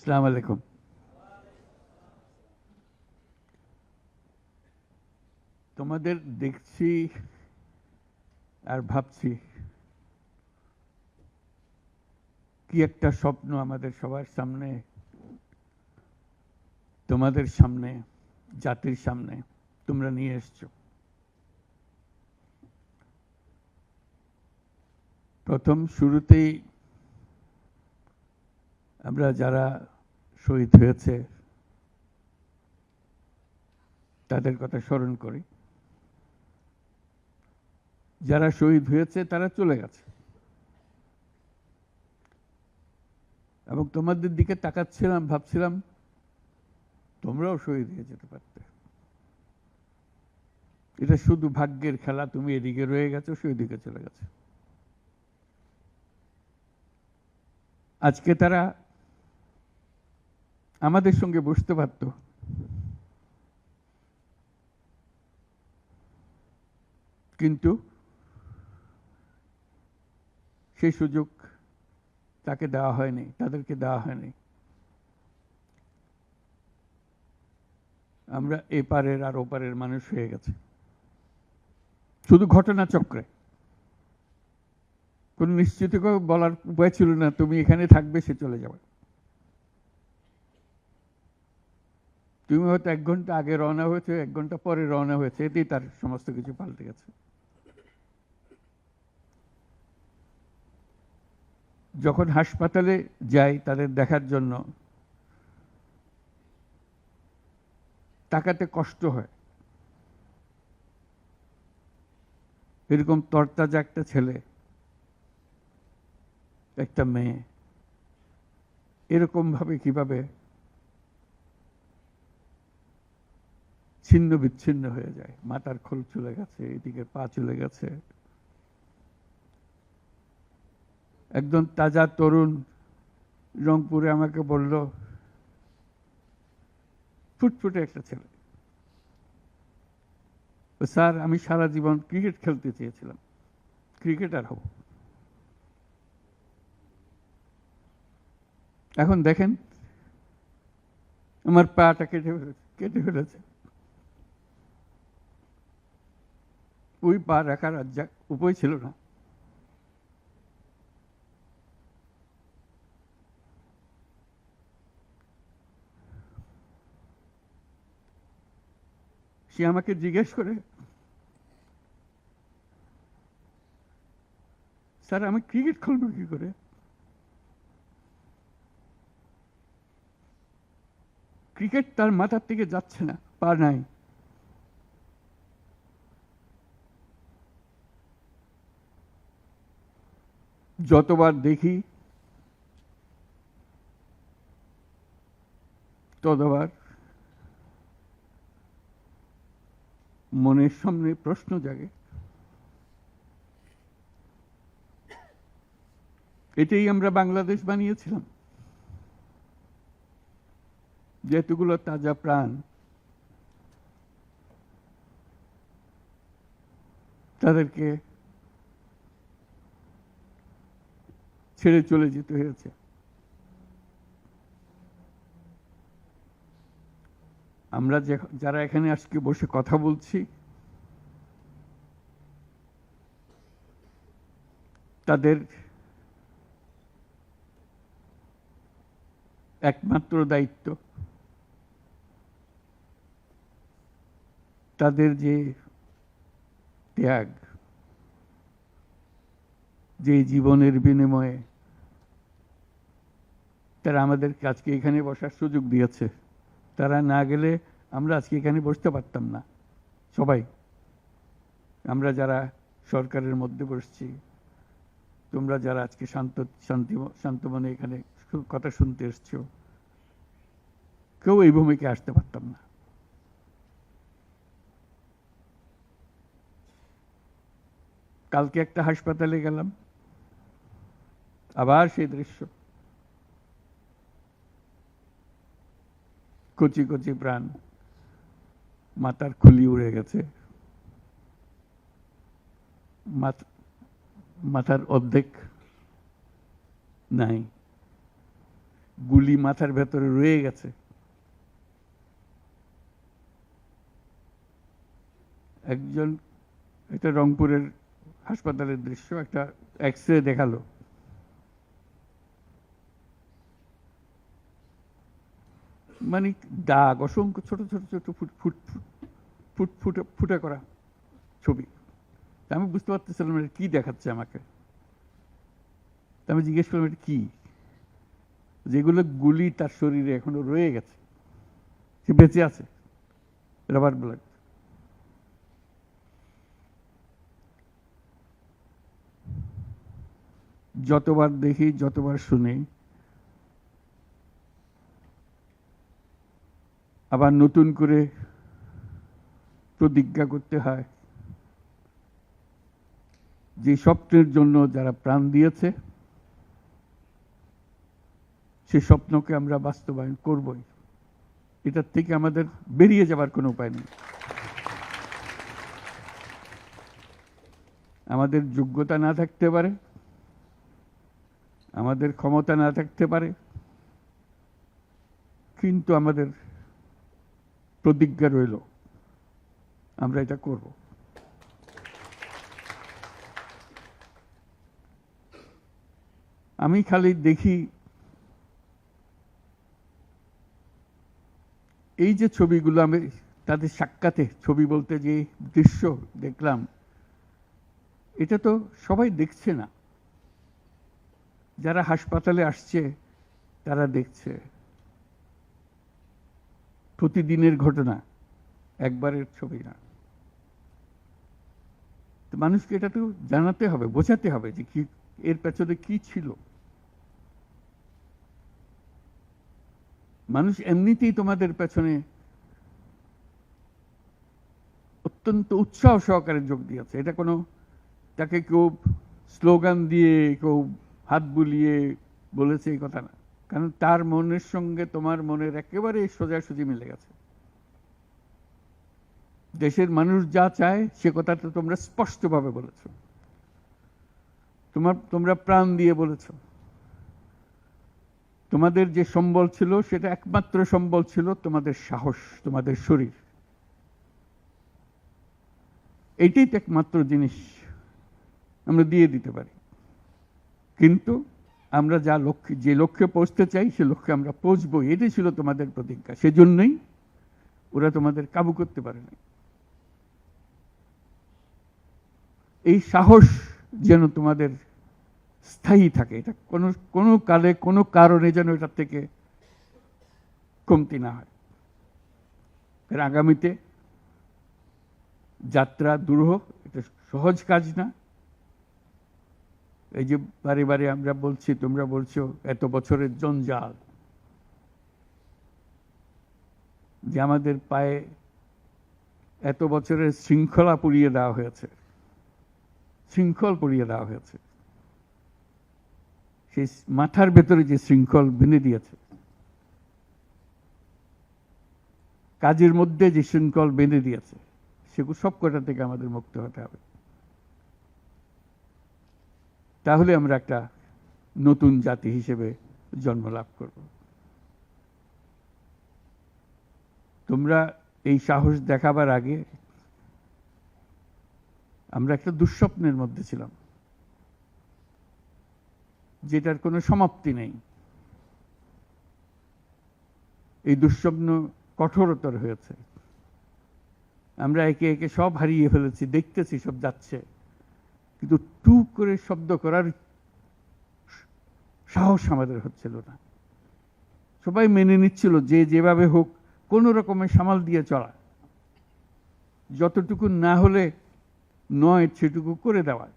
আসসালামু আলাইকুম। তোমাদের দেখছি আর ভাবছি কি একটা স্বপ্ন আমাদের সবার সামনে, তোমাদের সামনে, জাতির সামনে তোমরা নিয়ে এসছো। প্রথম শুরুতেই আমরা যারা শহীদ হয়েছে তাদের কথা স্মরণ করি। যারা শহীদ হয়েছে তারা চলে গেছে, এবং তোমাদের দিকে তাকাচ্ছিলাম, ভাবছিলাম তোমরাও শহীদ হয়ে যেতে পারতে। এটা শুধু ভাগ্যের খেলা, তুমি এদিকে রয়ে গেছো, সে ওদিকে চলে গেছে। আজকে তারা আমাদের সঙ্গে বসতে পারত, কিন্তু সেই সুযোগ তাকে দেওয়া হয়নি, তাদেরকে দেওয়া হয়নি। আমরা এপারের আর ওপারের মানুষ হয়ে গেছে শুধু ঘটনাচক্রে। কোন নিশ্চিত বলার উপায় ছিল না তুমি এখানে থাকবে, সে চলে যাবে। তুমি হয়তো 1 ঘন্টা আগে রওনা হয়েছে, 1 ঘন্টা পরে রওনা হয়েছে, এতেই তার সমস্ত কিছু পাল্টে গেছে। যখন হাসপাতালে যাই তাদের দেখার জন্য, তাকাতে কষ্ট হয়। এরকম তরতাজা একটা ছেলে, একটা মেয়ে এরকম ভাবে কিভাবে ছিন্ন বিচ্ছিন্ন হয়ে যায়। মাথার খোল চলে গেছে, এদিকে পা চলে গেছে। একদম তাজা তরুণ রংপুরে আমাকে বলল, ফুটফুটে একটা ছেলে, স্যার আমি সারা জীবন ক্রিকেট খেলতে চেয়েছিলাম, ক্রিকেটার হব। এখন দেখেন আমার পাটা কেটে ফেলেছে। ওই পা রাখার আর উপায় ছিল না। সে আমাকে জিজ্ঞেস করে, স্যার আমি ক্রিকেট খেলবো কি করে? ক্রিকেট তার মাথার থেকে যাচ্ছে না, পা নাই। যতবার দেখি ততবার মনের সামনে প্রশ্ন জাগে। এটাই আমরা বাংলাদেশ বানিয়েছিলাম, যেহেতুগুলো তাজা প্রাণ তাদেরকে ছেড়ে চলে যেতে হয়েছে। আমরা যারা এখানে আজকে বসে কথা বলছি, তাদের একমাত্র দায়িত্ব তাদের যে ত্যাগ, যে জীবনের বিনিময়ে তারা আমাদেরকে আজকে এখানে বসার সুযোগ দিয়েছে। তারা না গেলে আমরা আজকে এখানে বসতে পারতাম না। সবাই, আমরা যারা সরকারের মধ্যে বসছি, তোমরা যারা আজকে শান্ত মনে এখানে কথা শুনতে এসছো, কেউ এই ভূমিকে আসতে পারতাম না। কালকে একটা হাসপাতালে গেলাম, আবার সেই দৃশ্য, কচি কচি প্রাণ, মাথার খুলি উড়ে গেছে, মাথার অর্ধেক নাই। গুলি মাথার ভেতরে রয়ে গেছে। একজন, এটা রংপুরের হাসপাতালের দৃশ্য, একটা এক্স-রে দেখালো, মানে দাগ, অসংখ্য ছোট ছোট ছোট ফুটা করা ছবি। আমি বুঝতে পারতেছিলাম এটা কি দেখাচ্ছে আমাকে। আমি জিজ্ঞেস করলাম এটা কি? যেগুলো গুলি তার শরীরে এখনো রয়ে গেছে, সে বেঁচে আছে, রাবার ব্লাড। যতবার দেখি, যতবার শুনি, আবার নতুন করে প্রতিজ্ঞা করতে হয় যে স্বপ্নের জন্য যারা প্রাণ দিয়েছে সে স্বপ্নকে আমরা বাস্তবায়ন করবই। এটার থেকে আমাদের বেরিয়ে যাবার কোনো উপায় নেই। আমাদের যোগ্যতা না থাকতে পারে, আমাদের ক্ষমতা না থাকতে পারে, কিন্তু আমাদের প্রতিজ্ঞা রইল আমরা এটা করব। আমি খালি দেখি এই যে ছবিগুলো, আমি তাদের সাক্ষাতে ছবি বলতে যে দৃশ্য দেখলাম, এটা তো সবাই দেখছে না। যারা হাসপাতালে আসছে তারা দেখছে, প্রতিদিনের ঘটনা, একবারের ছবি না। তো মানুষকে এটা তো জানাতে হবে, বোঝাতে হবে যে কি এর পেছনে কি ছিল। মানুষ এমনিতেই তোমাদের পেছনে অত্যন্ত উৎসাহ সহকারে যোগ দিয়েছে। এটা কোনো তাকে কেউ স্লোগান দিয়ে, কেউ হাত বুলিয়ে বলেছে এই কথা না, কারণ তার মনের সঙ্গে তোমার মনের একেবারে সোজাসুজি মিলে গেছে। দেশের মানুষ যা চায় সে কথাটা তোমরা স্পষ্টভাবে বলেছ, তোমরা প্রাণ দিয়ে বলেছ। তোমাদের যে সম্বল ছিল সেটা একমাত্র সম্বল ছিল তোমাদের সাহস, তোমাদের শরীর। এইটাই তো একমাত্র জিনিস আমরা দিয়ে দিতে পারি। কিন্তু আমরা যে লক্ষ্যে পৌঁছতে চাই সে লক্ষ্যে আমরা পৌঁছবো, এটাই ছিল তোমাদের প্রতিজ্ঞা। সেজন্যই ওরা তোমাদের কাবু করতে পারে না। এই সাহস যেন তোমাদের স্থায়ী থাকে, এটা কোনো কালে কোনো কারণে যেন এটার থেকে কমতি না হয়। আগামীতে যাত্রা দুরূহ, এটা সহজ কাজ না। এই যে বারে বারে আমরা বলছি, তোমরা বলছো এত বছরের জঞ্জাল, যে আমাদের পায়ে এত বছরের শৃঙ্খলা পুড়িয়ে দেওয়া হয়েছে, শৃঙ্খল পুড়িয়ে দেওয়া হয়েছে। সেই মাথার ভেতরে যে শৃঙ্খল বেঁধে দিয়েছে, কাজের মধ্যে যে শৃঙ্খল বেঁধে দিয়েছে, সেগুলো সব কটা থেকে আমাদের মুক্ত হতে হবে। তাহলে আমরা একটা নতুন জাতি হিসেবে জন্ম লাভ করব। তোমরা এই সাহস দেখাবার আগে আমরা একটা দুঃস্বপ্নের মধ্যে ছিলাম, যেটার কোনো সমাপ্তি নেই। এই দুঃস্বপ্ন কঠোরতর হয়েছে। আমরা একে একে সব হারিয়ে ফেলেছি, দেখতেছি সব যাচ্ছে, কিন্তু টু করে শব্দ করার সাহস আমাদের হচ্ছিল না। সবাই মেনে নিচ্ছিল যে যেভাবে হোক কোন রকমের সামাল দিয়ে চলা, যতটুকু না হলে নয় সেটুকু করে দেওয়া,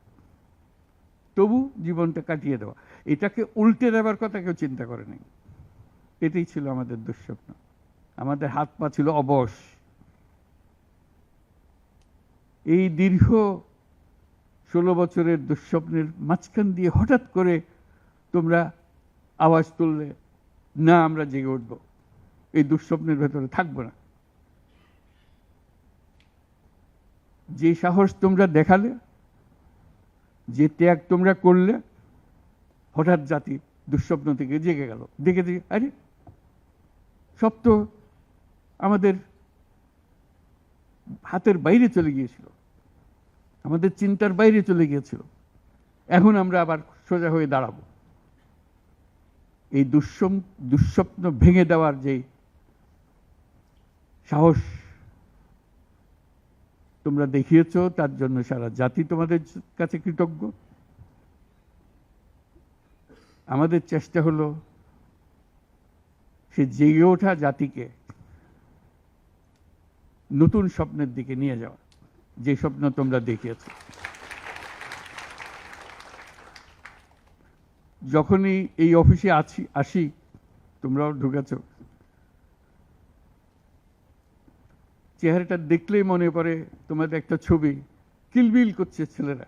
তবু জীবনটা কাটিয়ে দেওয়া। এটাকে উল্টে দেওয়ার কথা কেউ চিন্তা করে নাই। এটাই ছিল আমাদের দুঃস্বপ্ন। আমাদের হাত পা ছিল অবশ। এই দীর্ঘ 16 বছরের দুঃস্বপ্নের মাঝখান দিয়ে হঠাৎ করে তোমরা আওয়াজ তুললে, না আমরা জেগে উঠব, এই দুঃস্বপ্নের ভেতরে থাকবো না। যে সাহস তোমরা দেখালে, যে ত্যাগ তোমরা করলে, হঠাৎ জাতি দুঃস্বপ্ন থেকে জেগে গেল, দেখে আরে সব তো আমাদের হাতের বাইরে চলে গিয়েছিল, আমাদের চিন্তার বাইরে চলে গিয়েছিল, এখন আমরা আবার সোজা হয়ে দাঁড়াবো। এই দুঃস্বপ্ন ভেঙে দেওয়ার যে সাহস তোমরা দেখিয়েছো, তার জন্য সারা জাতি তোমাদের কাছে কৃতজ্ঞ। আমাদের চেষ্টা হলো সে জেগে ওঠা জাতিকে নতুন স্বপ্নের দিকে নিয়ে যাওয়া, যে স্বপ্ন তোমরা দেখিয়েছো। যখনই এই অফিসে আসি, তোমরাও ঢুকেছ, চেহারাটা দেখলেই মনে পড়ে তোমাদের একটা ছবি, কিলবিল করছে ছেলেরা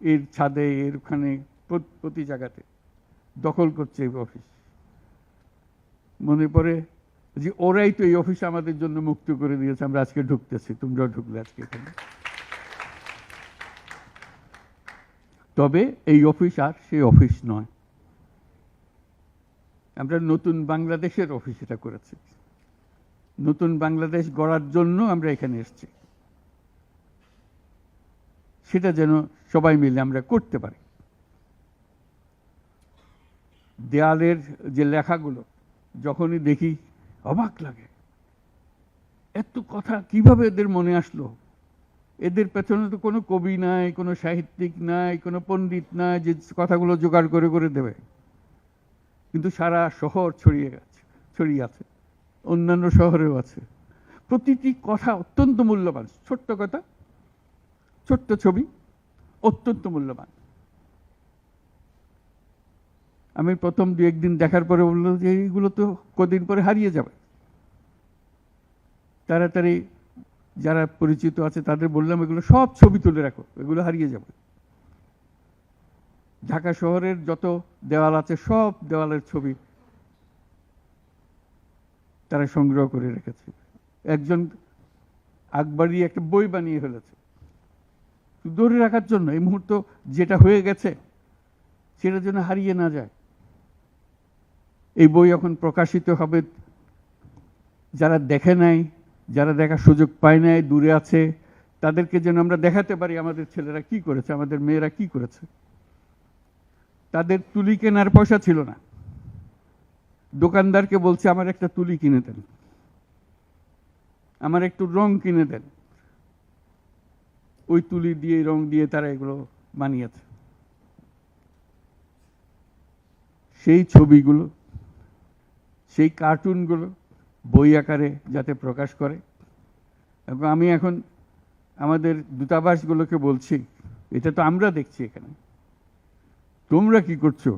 এর ছাদে, এর ওখানে, প্রতি জায়গাতে দখল করছে এই অফিস। মনে পড়ে যে ওরাই তো এই অফিস আমাদের জন্য মুক্ত করে দিয়েছে, আমরা আজকে ঢুকতেছি, তোমরাও ঢুকলে আজকে এখানে। তবে এই অফিস আর সেই অফিস নয়, আমরা নতুন বাংলাদেশের অফিস এটা করেছি। নতুন বাংলাদেশ গড়ার জন্য আমরা এখানে এসেছি, সেটা যেন সবাই মিলে আমরা করতে পারি। দেয়ালের যে লেখাগুলো যখনই দেখি অবাক লাগে, এত কথা কিভাবে এদের মনে আসলো। এদের পেছনে তো কোনো কবি নাই, কোনো সাহিত্যিক নাই, কোনো পণ্ডিত নাই যে কথাগুলো জোগাড় করে করে দেবে, কিন্তু সারা শহর ছড়িয়ে আছে, অন্যান্য শহরেও আছে। প্রতিটি কথা অত্যন্ত মূল্যবান, ছোট্ট কথা, ছোট্ট ছবি, অত্যন্ত মূল্যবান। আমি প্রথম 2-1 দিন দেখার পরে বললো যে এইগুলো তো কদিন পরে হারিয়ে যাবে। তাড়াতাড়ি যারা পরিচিত আছে তাদের বললাম এগুলো সব ছবি তুলে রাখো, এগুলো হারিয়ে যাবে। ঢাকা শহরের যত দেওয়াল আছে সব দেওয়ালের ছবি তারা সংগ্রহ করে রেখেছে। একজন আকবরী একটা বই বানিয়ে ফেলেছে ধরে রাখার জন্য, এই মুহূর্ত যেটা হয়ে গেছে সেটার জন্য হারিয়ে না যায়। এই বই এখন প্রকাশিত হবে, যারা দেখে নাই, যারা দেখার সুযোগ পায় নাই, দূরে আছে, তাদেরকে যেন আমরা দেখাতে পারি আমাদের ছেলেরা কি করেছে, আমাদের মেয়েরা কি করেছে। তাদের তুলি কেনার পয়সা ছিল না, দোকানদারকে বলছে আমার একটা তুলি কিনে দেন, আমার একটু রং কিনে দেন। ওই তুলি দিয়ে, রং দিয়ে তারা এগুলো বানিয়েছে। সেই ছবিগুলো, সেই কার্টুনগুলো বই আকারে যাতে প্রকাশ করে। এবং আমি এখন আমাদের দূতাবাসগুলোকে বলছি, এটা তো আমরা দেখছি এখানে, তোমরা কি করছো,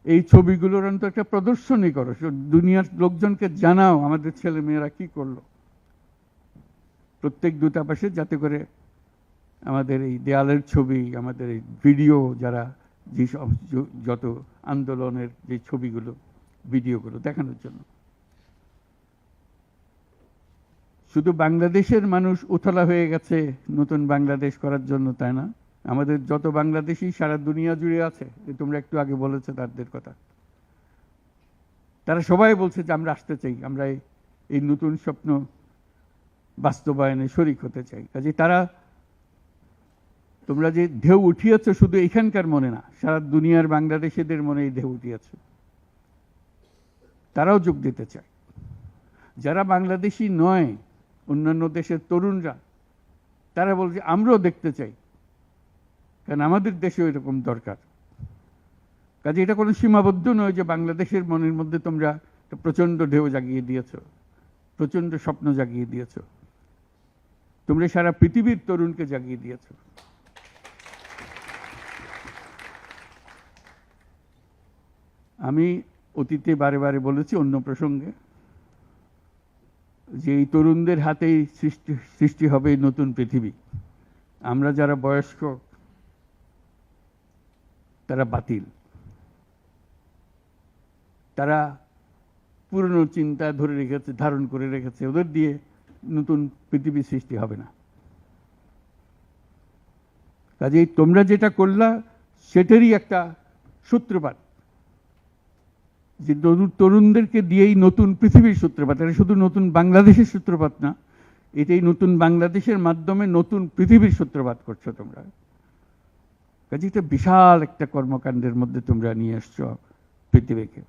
এই ছবিগুলোর অন্তত একটা প্রদর্শনী করো, দুনিয়ার লোকজনকে জানাও আমাদের ছেলে মেয়েরা কি করলো প্রত্যেক দূতাবাসে, যাতে করে আমাদের এই দেয়ালের ছবি, আমাদের এই ভিডিও, যারা যে যত আন্দোলনের যে ছবিগুলো, ভিডিওগুলো দেখানোর জন্য। শুধু বাংলাদেশের মানুষ উতলা হয়ে গেছে নতুন বাংলাদেশ করার জন্য, তাই না? আমাদের যত বাংলাদেশী সারা দুনিয়া জুড়ে আছে, তোমরা একটু আগে বলেছো তাদের কথা, তারা সবাই বলছে যে আমরা আসতে চাই, আমরা এই নতুন স্বপ্ন বাস্তবায়নে শরিক হতে চাই। কাজে তারা, তোমরা যে ঢেউ উঠিয়েছ শুধু এখানকার মনে না, সারা দুনিয়ার বাংলাদেশিদের মনে এই ঢেউ উঠিয়েছে, তারাও যোগ দিতে চায়। যারা বাংলাদেশি নয়, অন্যান্য দেশের তরুণরা, তারা বলছে আমরাও দেখতে চাই, কারণ আমাদের দেশেও এরকম দরকার। কাজে এটা কোনো সীমাবদ্ধ নয় যে বাংলাদেশের মনের মধ্যে তোমরা প্রচন্ড ঢেউ জাগিয়ে দিয়েছ, প্রচন্ড স্বপ্ন জাগিয়ে দিয়েছ, তোমরা সারা পৃথিবীর তরুণকে জাগিয়ে দিয়েছ। আমি অতীতে বারে বারে বলেছি অন্য প্রসঙ্গে যে এই তরুণদের হাতেই সৃষ্টি হবে নতুন পৃথিবী। আমরা যারা বয়স্ক তারা বাতিল, তারা পুরনো চিন্তা ধরে রেখেছে, ধারণ করে রেখেছে, ওদের দিয়ে নতুন পৃথিবী সৃষ্টি হবে না। কাজেই তোমরা যেটা করলা সেটারই একটা সূত্রপাত, যে তরুণদেরকে দিয়েই নতুন পৃথিবীর সূত্রপাত। এটা শুধু নতুন বাংলাদেশের সূত্রপাত না, এটাই নতুন বাংলাদেশের মাধ্যমে নতুন পৃথিবীর সূত্রপাত করছো তোমরা। কাজে এটা বিশাল একটা কর্মকাণ্ডের মধ্যে তোমরা নিয়ে আসছো পৃথিবীকে।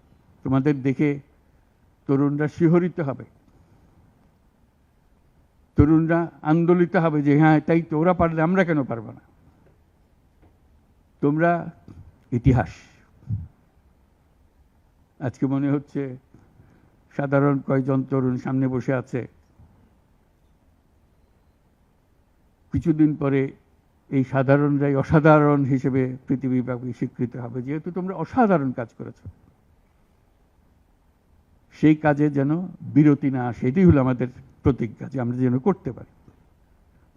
তোমাদের দেখে তরুণরা শিহরিত হবে, তরুণরা আন্দোলিত হবে যে হ্যাঁ তাই তো, ওরা পারলে আমরা কেন পারবো না। তোমরা ইতিহাস। আজকে মনে হচ্ছে সাধারণ কয়েকজন তরুণ সামনে বসে আছে, কিছুদিন পরে এই সাধারণরাই অসাধারণ হিসেবে পৃথিবীব্যাপী স্বীকৃত হবে, যেহেতু তোমরা অসাধারণ কাজ করেছ। সেই কাজে যেন বিরতি না আসে, এটাই হলো আমাদের প্রতিজ্ঞা, যে আমরা যেন করতে পারি।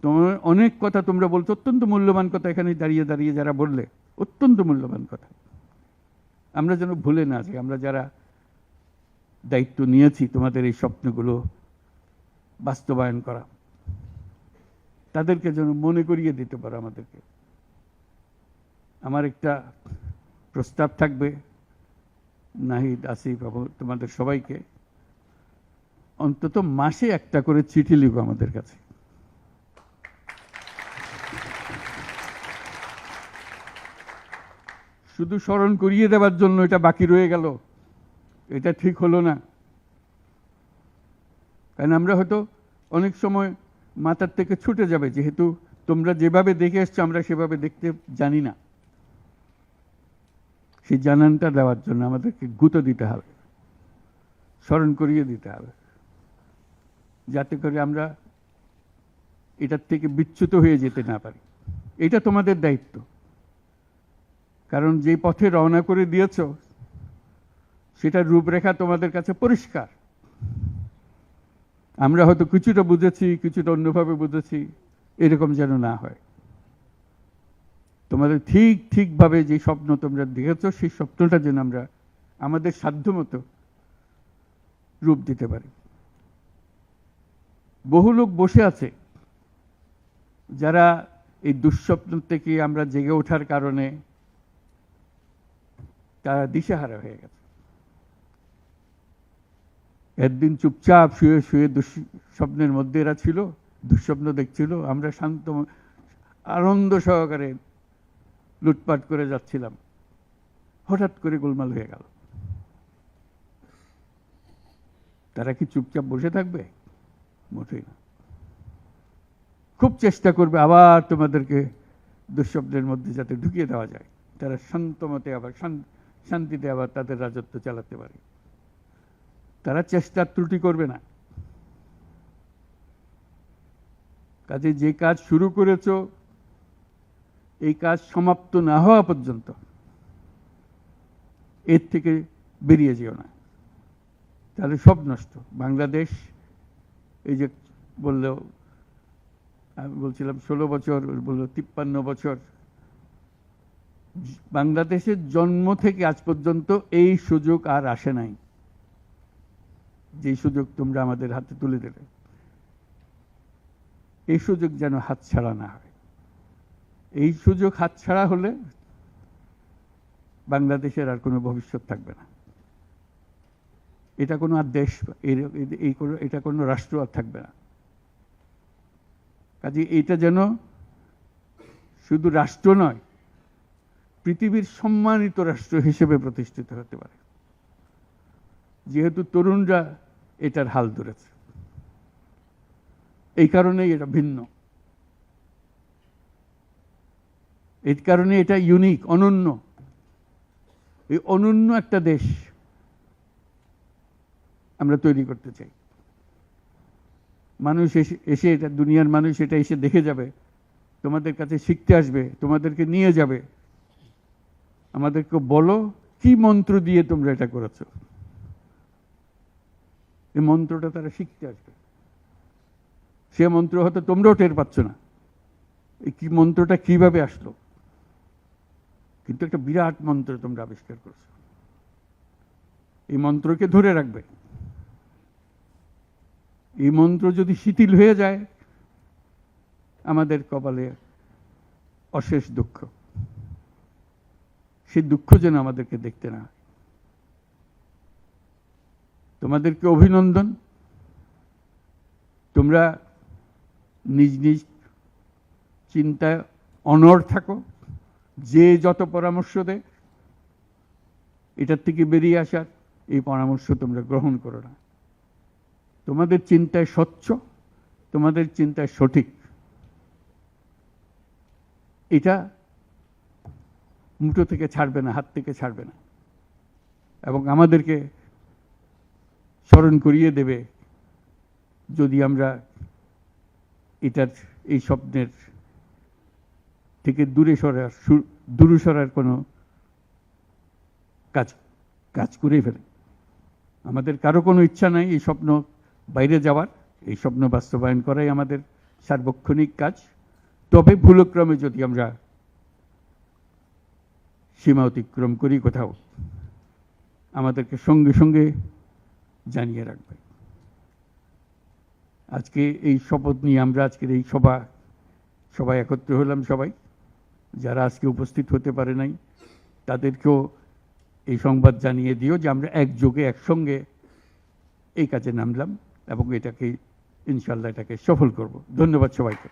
তোমার অনেক কথা তোমরা বলছো, অত্যন্ত মূল্যবান কথা, এখানে দাঁড়িয়ে দাঁড়িয়ে যারা বললে অত্যন্ত মূল্যবান কথা, আমরা যেন ভুলে না যাই। আমরা যারা দায়িত্ব নিয়েছি তোমাদের এই স্বপ্নগুলো বাস্তবায়ন করা, তাদেরকে যেন মনে করিয়ে দিতে পারো আমাদেরকে। আমার একটা প্রস্তাব থাকবে নাহিদ, আসিফ এবং তোমাদের সবাইকে, অন্তত মাসে একটা করে চিঠি লিখো আমাদের কাছে। শুধু স্মরণ করিয়ে দেওয়ার জন্য এটা বাকি রয়ে গেল, এটা ঠিক হলো না। কারণ আমরা হয়তো অনেক সময় মাথার থেকে ছুটে যাবে, যেহেতু তোমরা যেভাবে দেখে এসছো আমরা সেভাবে দেখতে জানি না। সেই জানানটা দেওয়ার জন্য আমাদেরকে গুঁতো দিতে হবে, স্মরণ করিয়ে দিতে হবে, যাতে করে আমরা এটার থেকে বিচ্যুত হয়ে যেতে না পারি। এটা তোমাদের দায়িত্ব, কারণ যে পথে রওনা করে দিয়েছ সেটার রূপরেখা তোমাদের কাছে পরিষ্কার। আমরা হয়তো কিছুটা বুঝেছি, কিছুটা অন্যভাবে বুঝেছি, এরকম যেন না হয়। তোমাদের ঠিকভাবে যে স্বপ্ন তোমরা দেখেছ, সেই স্বপ্নটা যেন আমরা আমাদের সাধ্যমতো রূপ দিতে পারি। বহু লোক বসে আছে যারা এই দুঃস্বপ্ন থেকে আমরা জেগে ওঠার কারণে তারা দিশেহারা হয়ে গেছে। একদিন চুপচাপ শুয়ে শুয়ে দুঃস্বপ্নের মধ্যে এরা ছিল, দুঃস্বপ্ন দেখছিল, আমরা শান্ত আনন্দ সহকারে লুটপাট করে যাচ্ছিলাম, হঠাৎ করে গোলমাল হয়ে গেল। তারা কি চুপচাপ বসে থাকবে? মোটেই না। খুব চেষ্টা করবে আবার তোমাদেরকে দুঃস্বপ্নের মধ্যে যাতে ঢুকিয়ে দেওয়া যায়, তারা শান্তমতে আবার শান্তিতে আবার তাদের রাজত্ব চালাতে পারে। তারা চেষ্টার ত্রুটি করবে না। কাজে যে কাজ শুরু করেছ, এই কাজ সমাপ্ত না হওয়া পর্যন্ত এর থেকে বেরিয়ে যেও না, তাহলে সব নষ্ট। বাংলাদেশ এই যে বললো, আমি বলছিলাম 16 বছর, বললো 53 বছর। বাংলাদেশের জন্ম থেকে আজ পর্যন্ত এই সুযোগ আর আসে নাই, যে সুযোগ তোমরা আমাদের হাতে তুলে দেবে। এই সুযোগ যেন হাতছাড়া না হয়। এই সুযোগ হাতছাড়া হলে বাংলাদেশের আর কোনো ভবিষ্যৎ থাকবে না। এটা কোনো আর দেশ, এটা কোনো রাষ্ট্র আর থাকবে না। কাজে এইটা যেন শুধু রাষ্ট্র নয়, পৃথিবীর সম্মানিত রাষ্ট্র হিসেবে প্রতিষ্ঠিত হতে পারে, যেহেতু তরুণরা এটার হাল ধরেছে। এই কারণেই এটা ভিন্ন, এই কারণে এটা ইউনিক, অনন্য। এই অনন্য একটা দেশ আমরা তৈরি করতে চাই। মানুষ এসে এটা, দুনিয়ার মানুষ এটা এসে দেখে যাবে, তোমাদের কাছে শিখতে আসবে, তোমাদেরকে নিয়ে যাবে। আমাদেরকে বলো কি মন্ত্র দিয়ে তোমরা এটা করেছো, এই মন্ত্রটা তারা শিখতে আসবে। সে মন্ত্র হয়তো তোমরাও টের পাচ্ছ না, এই কি মন্ত্রটা কিভাবে আসলো, কিন্তু একটা বিরাট মন্ত্র তোমরা আবিষ্কার করছো। এই মন্ত্রকে ধরে রাখবে। এই মন্ত্র যদি শিথিল হয়ে যায়, আমাদের কপালে অশেষ দুঃখ। সেই দুঃখ যেন আমাদেরকে দেখতে না হয়। তোমাদেরকে অভিনন্দন। তোমরা নিজ নিজ চিন্তায় অনড় থাকো। যে যত পরামর্শ দেয় এটার থেকে বেরিয়ে আসার, এই পরামর্শ তোমরা গ্রহণ করো না। তোমাদের চিন্তায় স্বচ্ছ, তোমাদের চিন্তায় সঠিক, এটা মুঠো থেকে ছাড়বে না, হাত থেকে ছাড়বে না, এবং আমাদেরকে স্মরণ করিয়ে দেবে যদি আমরা এটার, এই স্বপ্নের থেকে দূরে সরার কোনো কাজ করে ফেলে। আমাদের কারো কোনো ইচ্ছা নাই এই স্বপ্ন বাইরে যাওয়ার, এই স্বপ্ন বাস্তবায়ন করাই আমাদের সার্বক্ষণিক কাজ। তবে ভুলক্রমে যদি আমরা সীমা অতিক্রম করি কোথাও, আমাদেরকে সঙ্গে সঙ্গে জানিয়ে রাখবে। আজকে এই শপথ নিয়ে আমরা আজকের এই সবাই একত্র হলাম। সবাই যারা আজকে উপস্থিত হতে পারে নাই তাদেরকেও এই সংবাদ জানিয়ে দিও যে আমরা একযোগে একসঙ্গে এই কাজে নামলাম এবং এটাকে ইনশাল্লাহ এটাকে সফল করব। ধন্যবাদ সবাইকে।